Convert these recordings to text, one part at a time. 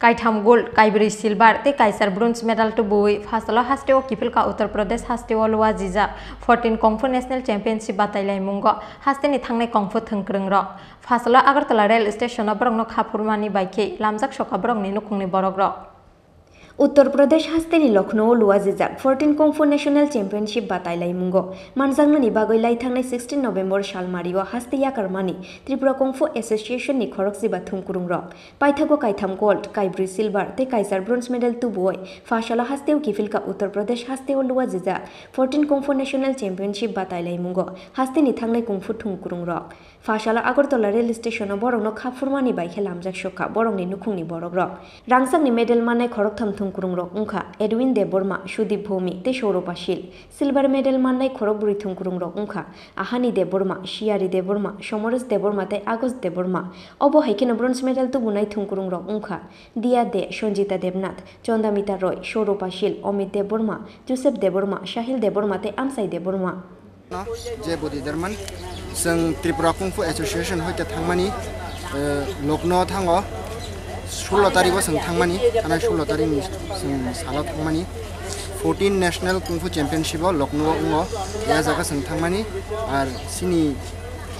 Kaitham gold, Kaibri silver, te Kaisar bronze medal Tubuwi, Fasala Hasteo Kiphilkha Uttar Pradesh Hasteo Lua Jija, 14 Kungfu National Championship Batailaimungo, Hasteni Thwng Kwrwngrok, Fasala Agartala Rail Station Kwrwngrok Hapurmani Baike, Lamjak Shoka Kwrwngni Nukungni Kwrwngrok. Uttar Pradesh Hasteni Lucknow Lua Jijak 14 Kungfu National Championship Batailaimungo Manjangnani bagoi laithangnai 16 November salmario Hasteya Karmani Tripura Kungfu Association ni Khorang jiba Thwng Kwrwngrok Paithago Kaitham gold Kaibri silver te Kaisar bronze medal Tubuwi Fasala Hasteo Kiphilkha Uttar Pradesh Hasteo Lua Jijak 14 Kungfu National Championship Batailaimungo Hasteni thangnai Kungfu Thwng Kwrwngrok Fasala Agartala Rail Station Kwrwngrok Hapurmani baike lamjak shoka Borongni Nukungni Kwrwngrok Rangsakni medal manai Khorang Kwrwngrok ungkha Edwin Deborma Sudip Bhumi te Shorupashil silver medal mannai Khorokburi Thwng Kwrwngrok ungkha Ahani Deborma Shiari Deborma Somoros Deborma te Agos Deborma obo haikeno bronze medal tubunai Thwng Kwrwngrok ungkha Dia De Sonjita Debnath Chondamita Roy Shorupashil Omit Deborma Joseph Deborma Shahil Deborma te Amsai Deborma Je bodi derman sing Tripura Kungfu Association hoite thangmani lokno thango 16 तारिखो जों थांमानि थानाय 16 तारिखनि जों साला थांमानि 14 national kung fu चेम्पियनशिपआव लखनऊआव दङ या जायगा जों थांमानि आरो सिनि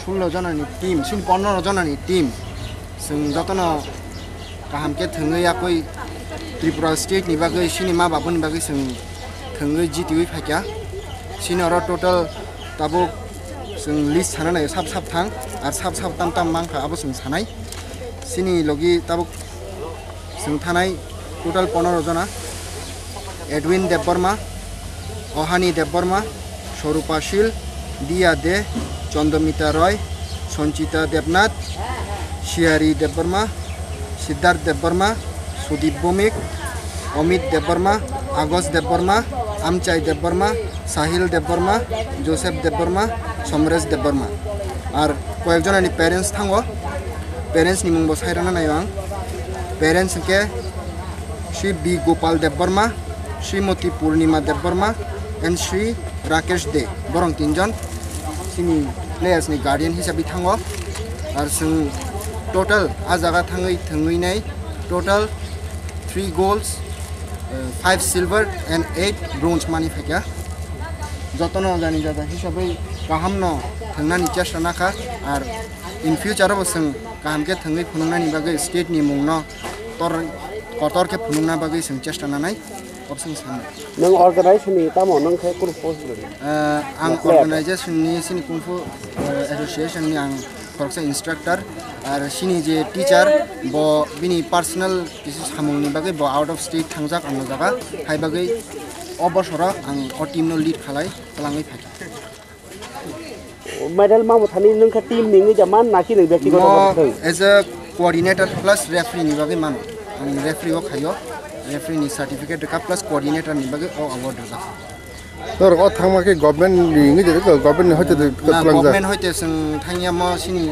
16 जनानि टीम सिनि 15 जनानि टीम जों जतनो गाहामके थङैयाखै त्रिपुरा स्टेटनि बागै सिनि मा बाबुनि बागै जों थङै जितिवै फायका सिनि आरो टोटल ताबो जों लिस्ट सानानै साब थां आरो साब ताम मांखा आबो जों सानाय सिनि लगी ताबो जों थानाय टोटल 15 जना एडविन देबबर्मा अहानी देबबर्मा स्वरूपाशील दिया दे चंद्रमिता रॉय संचिता देबनाथ शियारी देबबर्मा सिद्धार्थ देबबर्मा सुदीप भौमिक अमित देबबर्मा आगोश देबबर्मा आमचाई देबबर्मा साहिल देबबर्मा जोसेफ देबबर्मा समरेश देबबर्मा और कयेकजनानि पेरेंट्स थांगो पेरेंट्स नि मुंबो सायराना नायो आं पेरेंट्स के Shri B Gopal Debbarma Shrimati Purnima Debbarma and Shri Rakesh Debbarma तीनजन सिनि प्लेयार्स नि गार्डियन हिसाबै थांगो आरो जों टोटल आ जागा थङैनाय total 3 golds 5 silver and 8 bronze मानि फायका जतन जानि जादा हिसाबै गाहामनो थांनानि चेष्टा नाखा आरो इन फ्यूचर जों गाहामके थङै फुनुंनानि बागै स्टेट नि मुंनो कतर के फुनुंना बागै जों चेष्टा नानाय अपसन सान नों अर्गानाइजेशन नि तामो नों खाय कुन पोस्ट आं अर्गानाइजेशन नि सिनि कुंफु एसोसिएशन नि आं फरक्सा इंस्ट्रक्टर आरो सिनि जे टीचर ब बिनि पर्सनल किसु सामुंनि बागै ब आउट अफ स्टेट थांजाक आंनो जागा हाय बागै अबसरा आं अ टीम नो लीड खालाय तलाङै फायका मेडल मामो थानि नोंखा टीम नि जमान नाखि नै व्यक्तिगत as a coordinator plus referee नि बागै मान आं रेफरी ओ खायो रेफरी नि सर्टिफिकेट का प्लस कोऑर्डिनेटर नि बागै ओ अवार्ड जा तर अ थांमाके गभर्नमेन्ट नि जे गभर्नमेन्ट होते गभर्नमेन्ट होते जों थांया म सिनि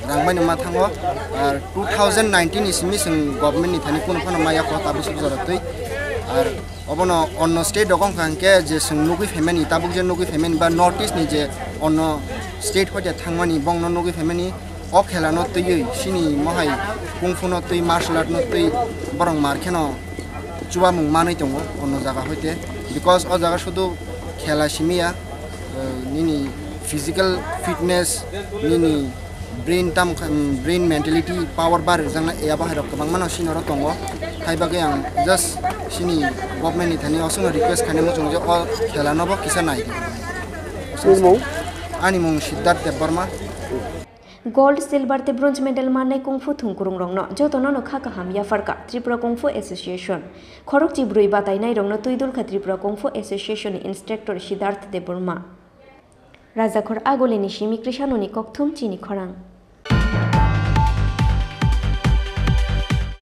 रांबानि मा थाङो 2019 इसिमि जों गभर्नमेन्ट नि थानि कोन कोन माया खता बिसु जरतै आरो अबनो अन्न स्टेट दगं खांके जे जों नुगै फेमेनि ताबुक जे नुगै फेमेनि बा नॉर्थ ईस्ट नि जे अन्न स्टेट होते थांमानि बंनो नुगै फेमेनि अ खेलानो तयै सिनि महाय कुंफुनो तै मार्शल आर्ट नो तै बरं मारखेनो जुवा मुं मानै दङ अन्न जागा होते बिकज अ जागा शुधु खेला सिमिया निनि फिजिकल फिटनेस निनि ब्रेन मेंटालिटी पावर बार जंगना एया बाहेर गोबां मानो सिनरो दङ हायबागे आं जस्ट सिनि गभर्नमेन्ट नि थानि असंग रिक्वेस्ट खाने जों जे अ खेलानोबो किसा नाय आनि मुं सिद्धार्थ देबबर्मा गोल्ड सिल्वर ते ब्रोंज मेडल माननाय कुंफु थुंग कुरुंग्रंगनो जतनो खा गाहाम याफारका त्रिपुरा कुंफु एसोसिएशन खरक चिब्रुइ बातायनाय रंनो तुइदुलखा Tripura kung fu association instructor Siddharth Debbarma राजाखर आगोलेनि सिमी कृष्णनि कक्थुम चिनि खरां।